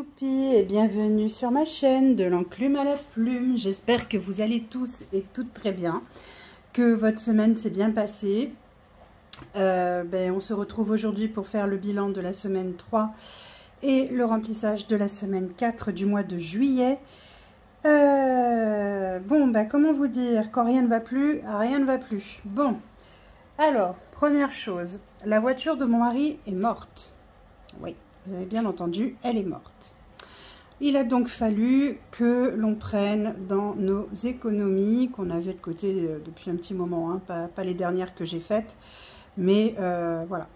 Youpi et bienvenue sur ma chaîne de l'enclume à la plume. J'espère que vous allez tous et toutes très bien, que votre semaine s'est bien passée. On se retrouve aujourd'hui pour faire le bilan de la semaine 3 et le remplissage de la semaine 4 du mois de juillet. Comment vous dire, quand rien ne va plus, rien ne va plus. Bon, alors, première chose, la voiture de mon mari est morte. Oui. Vous avez bien entendu, elle est morte. Il a donc fallu que l'on prenne dans nos économies, qu'on avait de côté depuis un petit moment, hein, pas les dernières que j'ai faites, mais voilà.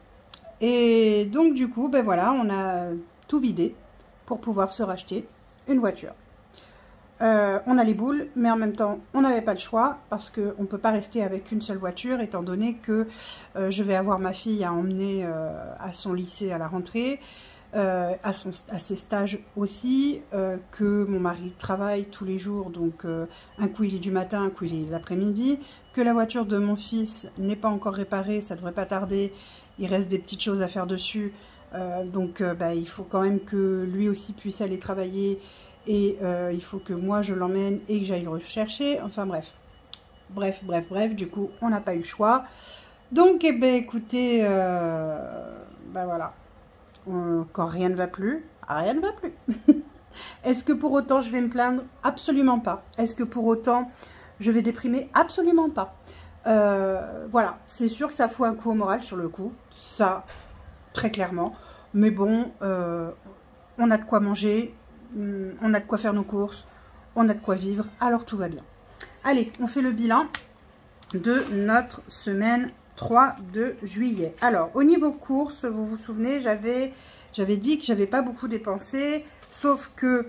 Et donc du coup, on a tout vidé pour pouvoir se racheter une voiture. On a les boules, mais en même temps, on n'avait pas le choix, parce qu'on ne peut pas rester avec une seule voiture, étant donné que je vais avoir ma fille à emmener à son lycée à la rentrée, à ses stages aussi, que mon mari travaille tous les jours, donc un coup il est du matin, un coup il est de l'après-midi, que la voiture de mon fils n'est pas encore réparée, ça devrait pas tarder, il reste des petites choses à faire dessus, il faut quand même que lui aussi puisse aller travailler, et il faut que moi je l'emmène et que j'aille le rechercher, enfin bref, du coup on n'a pas eu le choix, donc écoutez, voilà. Quand rien ne va plus, rien ne va plus. Est-ce que pour autant je vais me plaindre? Absolument pas. Est-ce que pour autant je vais déprimer? Absolument pas. Voilà, c'est sûr que ça fout un coup au moral sur le coup, ça, très clairement. Mais bon, on a de quoi manger, on a de quoi faire nos courses, on a de quoi vivre, alors tout va bien. Allez, on fait le bilan de notre semaine 3 de juillet. Alors, au niveau courses, vous vous souvenez, j'avais dit que j'avais pas beaucoup dépensé, sauf que,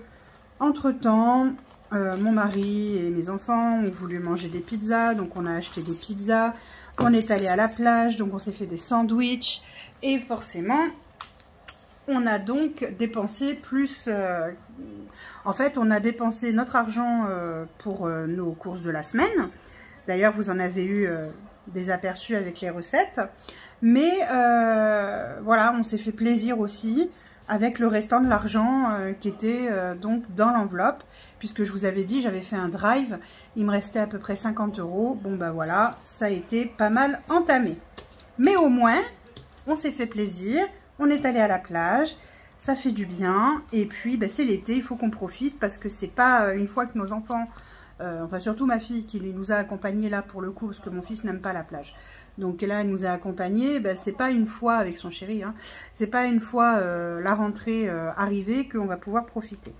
entre-temps, mon mari et mes enfants ont voulu manger des pizzas, donc on a acheté des pizzas, on est allé à la plage, donc on s'est fait des sandwichs, et forcément, on a donc dépensé plus... en fait, on a dépensé notre argent pour nos courses de la semaine. D'ailleurs, vous en avez eu des aperçus avec les recettes. Mais voilà, on s'est fait plaisir aussi avec le restant de l'argent qui était donc dans l'enveloppe. Puisque je vous avais dit, j'avais fait un drive. Il me restait à peu près 50 €. Bon, voilà, ça a été pas mal entamé. Mais au moins, on s'est fait plaisir. On est allé à la plage. Ça fait du bien. Et puis, c'est l'été, il faut qu'on profite. Parce que c'est pas une fois que nos enfants... enfin surtout ma fille qui nous a accompagnés là pour le coup, parce que mon fils n'aime pas la plage. Donc là, elle nous a accompagnés, c'est pas une fois avec son chéri, hein, c'est pas une fois la rentrée arrivée qu'on va pouvoir profiter.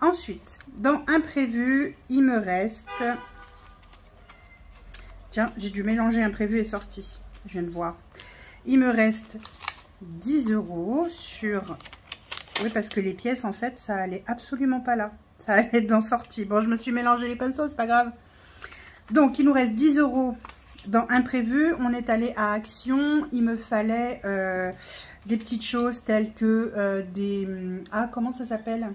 Ensuite, dans imprévu, il me reste... Tiens, j'ai dû mélanger imprévu et sorti, je viens de voir. Il me reste 10 € sur... Oui, parce que les pièces, en fait, ça allait absolument pas là. Ça allait être dans sortie. Bon, je me suis mélangé les pinceaux, c'est pas grave. Donc, il nous reste 10 € dans imprévu. On est allé à Action. Il me fallait des petites choses telles que des... Ah, comment ça s'appelle?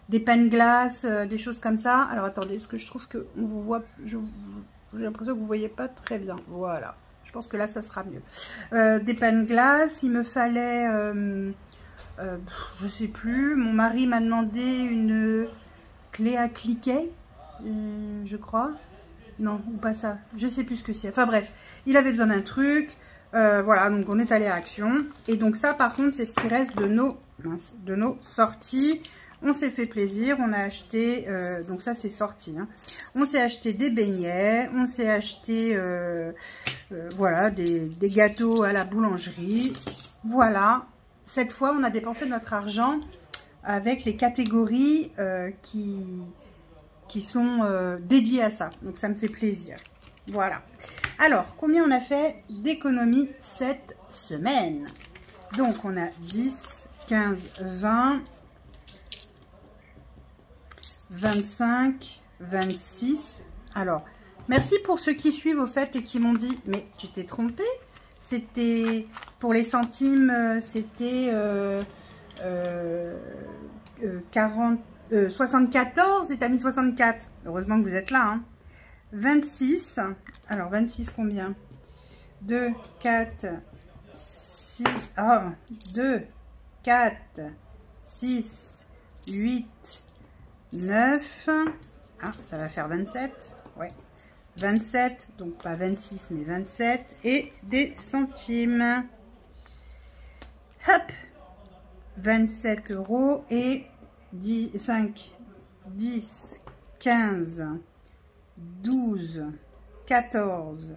Des pains de glace, des choses comme ça. Alors, attendez, est-ce que je trouve qu'on vous voit... J'ai l'impression que vous voyez pas très bien. Voilà. Je pense que là, ça sera mieux. Des pains de glace. Il me fallait... je sais plus, mon mari m'a demandé une clé à cliquet, je crois, non, ou pas ça, je sais plus ce que c'est, enfin bref, il avait besoin d'un truc, voilà, donc on est allé à Action, et donc ça par contre c'est ce qui reste de nos sorties. On s'est fait plaisir, on a acheté, donc ça c'est sorti, hein. On s'est acheté des beignets, on s'est acheté, voilà, des gâteaux à la boulangerie, voilà. Cette fois, on a dépensé notre argent avec les catégories qui sont dédiées à ça. Donc, ça me fait plaisir. Voilà. Alors, combien on a fait d'économies cette semaine? Donc, on a 10, 15, 20, 25, 26. Alors, merci pour ceux qui suivent au fait et qui m'ont dit « Mais tu t'es trompé ?» C'était, pour les centimes, c'était 74 et t'as mis 64. Heureusement que vous êtes là. Hein. 26. Alors, 26 combien? 2, 4, 6. Oh, 2, 4, 6, 8, 9. Ah, ça va faire 27. Ouais. 27, donc pas 26, mais 27. Et des centimes. Hop. 27 € et 10, 5, 10, 15, 12, 14.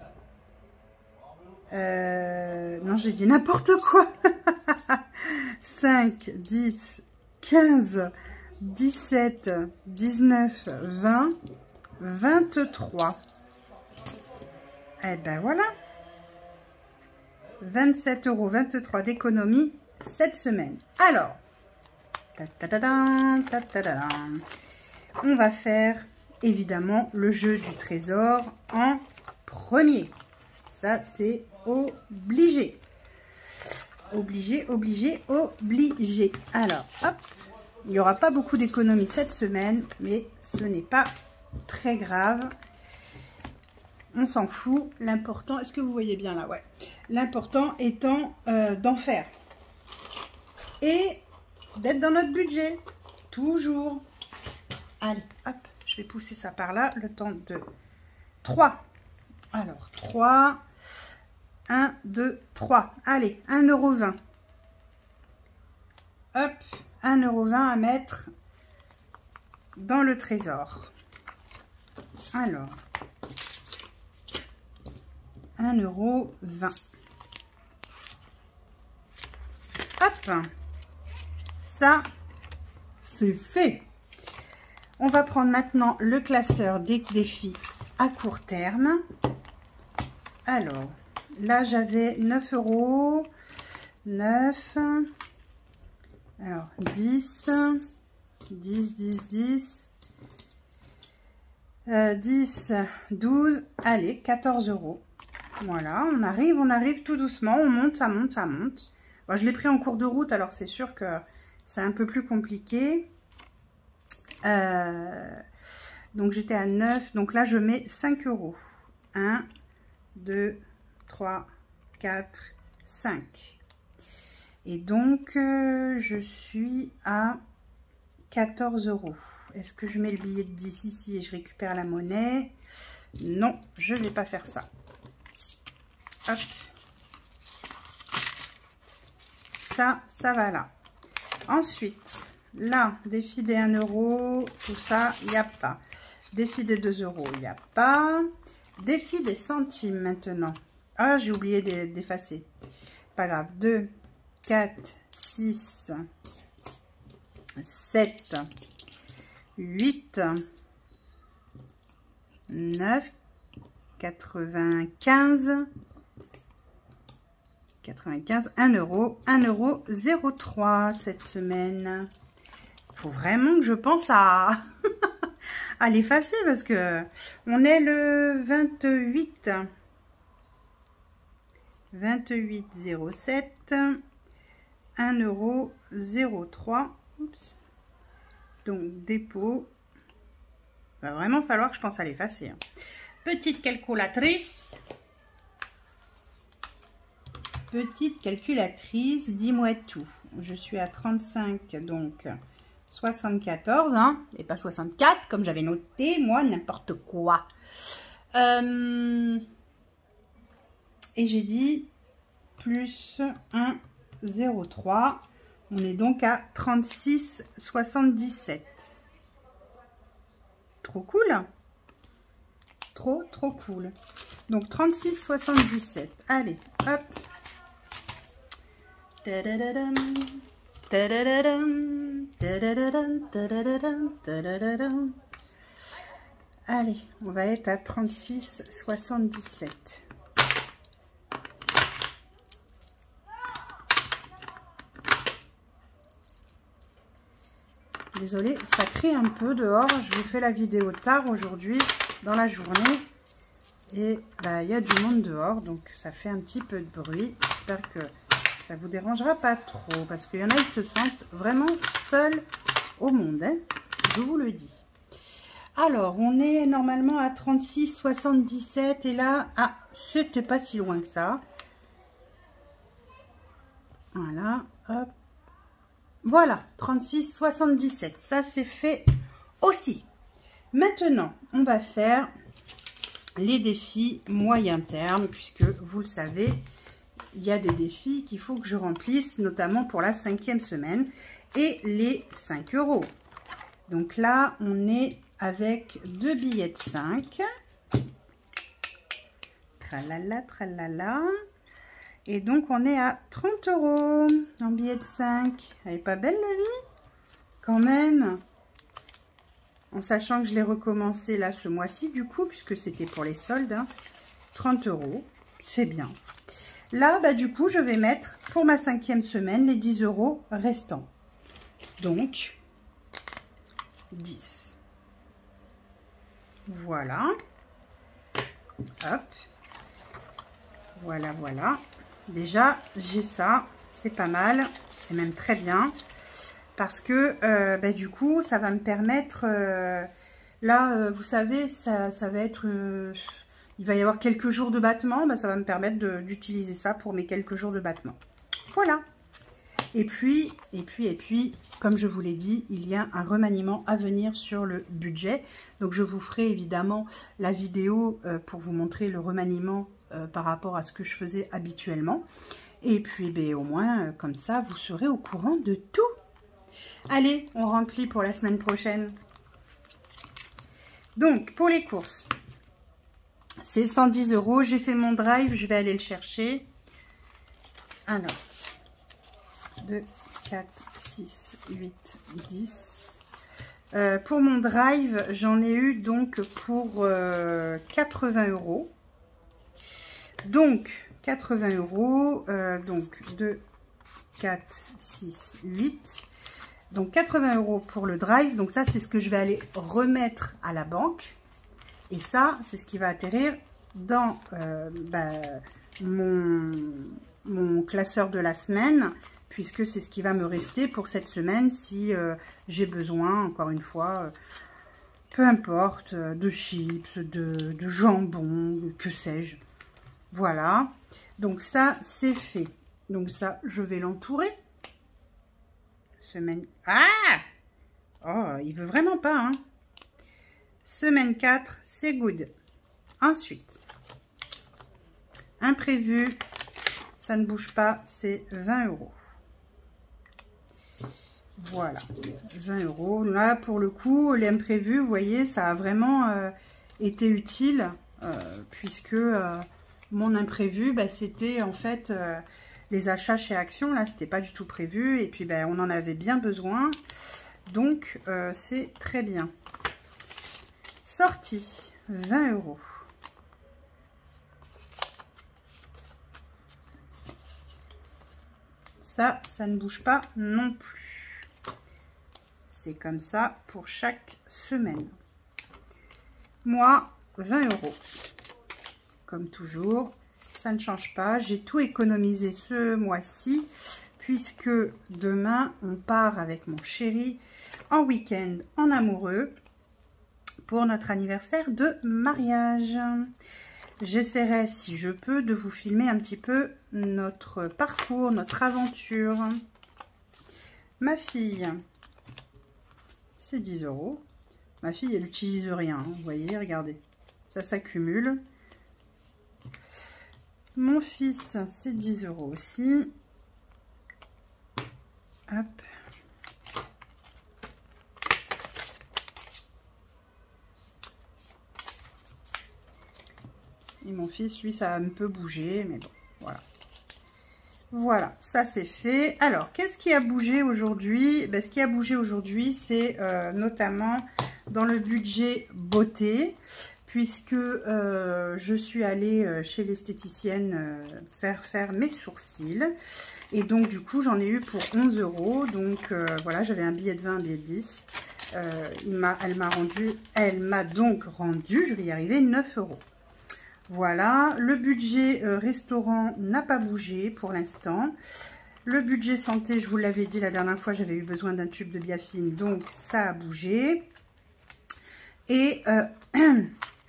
Non, j'ai dit n'importe quoi. 5, 10, 15, 17, 19, 20, 23. Eh ben voilà. 27,23 € d'économie cette semaine. Alors, on va faire évidemment le jeu du trésor en premier. Ça, c'est obligé. Obligé, obligé, obligé. Alors, hop, il n'y aura pas beaucoup d'économies cette semaine, mais ce n'est pas très grave. On s'en fout. L'important, est-ce que vous voyez bien là? Ouais. L'important étant d'en faire. Et d'être dans notre budget. Toujours. Allez, hop, je vais pousser ça par là. Le temps de 3. Alors, 3. 1, 2, 3. Allez, 1,20 €. Hop, 1,20 € à mettre dans le trésor. Alors, 1,20 €. Hop, ça, c'est fait. On va prendre maintenant le classeur des défis à court terme. Alors, là, j'avais 9 €. 9. Alors, 10. 10, 10, 10. 10, 12. Allez, 14 €. Voilà, on arrive tout doucement. On monte, ça monte, ça monte. Bon, je l'ai pris en cours de route, alors c'est sûr que c'est un peu plus compliqué. Donc, j'étais à 9. Donc là, je mets 5 €. 1, 2, 3, 4, 5. Et donc, je suis à 14 €. Est-ce que je mets le billet de 10 ici et je récupère la monnaie? Non, je ne vais pas faire ça. Hop. Ça va là. Ensuite, là, défi des 1 €, tout ça, il n'y a pas. Défi des 2 €, il n'y a pas. Défi des centimes maintenant. Ah, j'ai oublié d'effacer. Pas grave. 2, 4, 6, 7, 8, 9, 95, 95, 1 €, 1,03 € cette semaine. Il faut vraiment que je pense à, à l'effacer parce que on est le 28. 28,07, 1,03 €. Oups. Donc, dépôt. Il va vraiment falloir que je pense à l'effacer. Petite calculatrice. Petite calculatrice, dis-moi tout. Je suis à 35, donc 74, hein, et pas 64, comme j'avais noté, moi, n'importe quoi. Et j'ai dit plus 1,03. On est donc à 36,77. Trop cool. Trop cool. Donc 36,77. Allez, hop. Tadadadam, tadadadam, tadadadam, tadadadam, tadadadam. Allez, on va être à 36,77. Désolée, ça crie un peu dehors. Je vous fais la vidéo tard aujourd'hui, dans la journée. Et bah, y a du monde dehors, donc ça fait un petit peu de bruit. J'espère que ça vous dérangera pas trop, parce qu'il y en a qui se sentent vraiment seuls au monde, hein, je vous le dis. Alors, on est normalement à 36,77 et là, ah, c'était pas si loin que ça. Voilà, hop. Voilà, 36,77. Ça, c'est fait aussi. Maintenant, on va faire les défis moyen terme, puisque vous le savez, il y a des défis qu'il faut que je remplisse, notamment pour la 5e semaine, et les 5 €. Donc là, on est avec 2 billets de 5. Tralala, tralala. Et donc, on est à 30 € en billet de 5. Elle n'est pas belle, la vie? Quand même. En sachant que je l'ai recommencé là ce mois-ci, du coup, puisque c'était pour les soldes. Hein. 30 €, c'est bien. Là, bah, du coup, je vais mettre pour ma 5e semaine les 10 € restants. Donc, 10. Voilà. Hop. Voilà, voilà. Déjà, j'ai ça. C'est pas mal. C'est même très bien. Parce que, bah, du coup, ça va me permettre... là, vous savez, ça va être... il va y avoir quelques jours de battement. Bah, ça va me permettre d'utiliser ça pour mes quelques jours de battement. Voilà. Et puis, comme je vous l'ai dit, il y a un remaniement à venir sur le budget. Donc, je vous ferai évidemment la vidéo pour vous montrer le remaniement par rapport à ce que je faisais habituellement. Et puis, ben, au moins, comme ça, vous serez au courant de tout. Allez, on remplit pour la semaine prochaine. Donc, pour les courses, c'est 110 €. J'ai fait mon drive, je vais aller le chercher. Alors, 2, 4, 6, 8, 10. Pour mon drive, j'en ai eu donc pour 80 €. Donc, 80 €. Donc, 2, 4, 6, 8. Donc, 80 € pour le drive. Donc, ça, c'est ce que je vais aller remettre à la banque. Et ça, c'est ce qui va atterrir dans mon classeur de la semaine, puisque c'est ce qui va me rester pour cette semaine si j'ai besoin, encore une fois, peu importe, de chips, de jambon, que sais-je. Voilà. Donc, ça, c'est fait. Donc, ça, je vais l'entourer. Semaine... Ah! Oh, il veut vraiment pas, hein. Semaine 4, c'est good. Ensuite, imprévu, ça ne bouge pas, c'est 20 €. Voilà, 20 €. Là, pour le coup, l'imprévu, vous voyez, ça a vraiment été utile, puisque mon imprévu, bah, c'était en fait les achats chez Action. Là, c'était pas du tout prévu. Et puis, bah, on en avait bien besoin. Donc, c'est très bien. Sortie, 20 €. Ça ne bouge pas non plus. C'est comme ça pour chaque semaine. Moi, 20 €. Comme toujours, ça ne change pas. J'ai tout économisé ce mois-ci, puisque demain, on part avec mon chéri en week-end en amoureux pour notre anniversaire de mariage. J'essaierai, si je peux, de vous filmer un petit peu notre parcours, notre aventure. Ma fille, c'est 10 €. Ma fille, elle n'utilise rien. Vous voyez, regardez. Ça s'accumule. Mon fils, c'est 10 € aussi. Hop. Et mon fils, lui, ça a un peu bougé, mais bon, voilà. Voilà, ça c'est fait. Alors, qu'est-ce qui a bougé aujourd'hui? Ben, ce qui a bougé aujourd'hui, c'est notamment dans le budget beauté, puisque je suis allée chez l'esthéticienne faire mes sourcils. Et donc, du coup, j'en ai eu pour 11 €. Donc, voilà, j'avais un billet de 20, un billet de 10. Elle m'a donc rendu, je vais y arriver, 9 €. Voilà, le budget restaurant n'a pas bougé pour l'instant. Le budget santé, je vous l'avais dit la dernière fois, j'avais eu besoin d'un tube de biafine, donc ça a bougé. Et,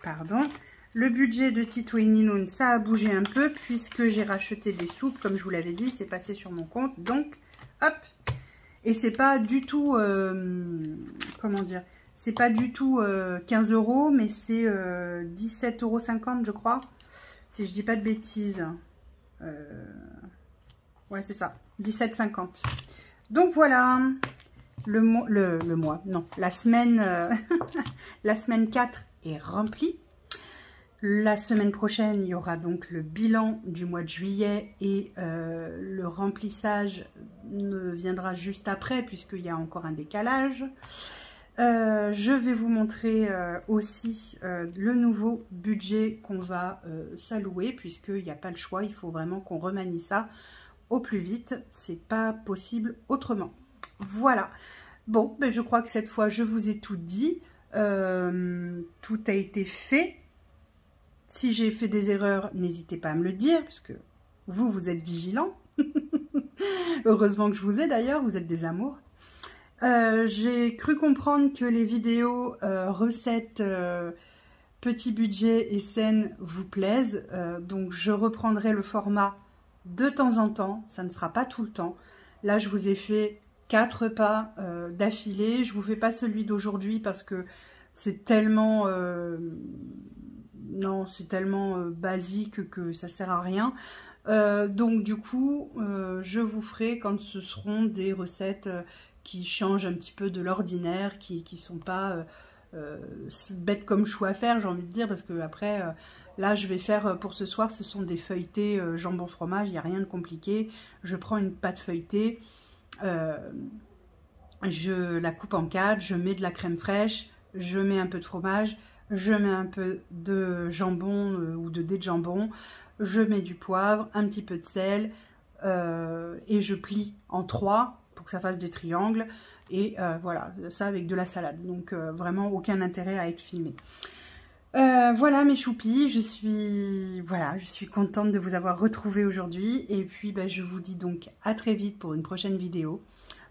pardon, le budget de Tito et Ninoun, ça a bougé un peu puisque j'ai racheté des soupes, comme je vous l'avais dit, c'est passé sur mon compte. Donc, hop, Et c'est pas du tout, comment dire, c'est pas du tout 15 €, mais c'est 17,50 € je crois, si je dis pas de bêtises. Ouais, c'est ça, 17,50 €. Donc voilà, la semaine, la semaine 4 est remplie. La semaine prochaine, il y aura donc le bilan du mois de juillet et le remplissage viendra juste après puisqu'il y a encore un décalage. Je vais vous montrer aussi le nouveau budget qu'on va s'allouer puisqu'il n'y a pas le choix, il faut vraiment qu'on remanie ça au plus vite. C'est pas possible autrement. Voilà. Bon, ben je crois que cette fois, je vous ai tout dit. Tout a été fait. Si j'ai fait des erreurs, n'hésitez pas à me le dire, puisque vous êtes vigilants. Heureusement que je vous ai d'ailleurs, vous êtes des amours. J'ai cru comprendre que les vidéos recettes, petit budget et scènes vous plaisent. Donc je reprendrai le format de temps en temps, ça ne sera pas tout le temps. Là, je vous ai fait 4 repas d'affilée. Je ne vous fais pas celui d'aujourd'hui parce que c'est tellement... non, c'est tellement basique que ça sert à rien. Donc du coup, je vous ferai quand ce seront des recettes qui changent un petit peu de l'ordinaire, qui sont pas bêtes comme chou à faire, j'ai envie de dire, parce que après, là, je vais faire pour ce soir, ce sont des feuilletés jambon fromage, il n'y a rien de compliqué. Je prends une pâte feuilletée, je la coupe en 4, je mets de la crème fraîche, je mets un peu de fromage, je mets un peu de jambon ou de dés de jambon, je mets du poivre, un petit peu de sel et je plie en 3 pour que ça fasse des triangles. Et voilà, ça avec de la salade. Donc vraiment aucun intérêt à être filmé. Voilà mes choupis, je suis contente de vous avoir retrouvé aujourd'hui. Et puis je vous dis donc à très vite pour une prochaine vidéo.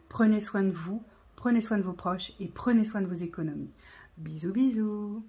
Prenez soin de vous, prenez soin de vos proches et prenez soin de vos économies. Bisous bisous.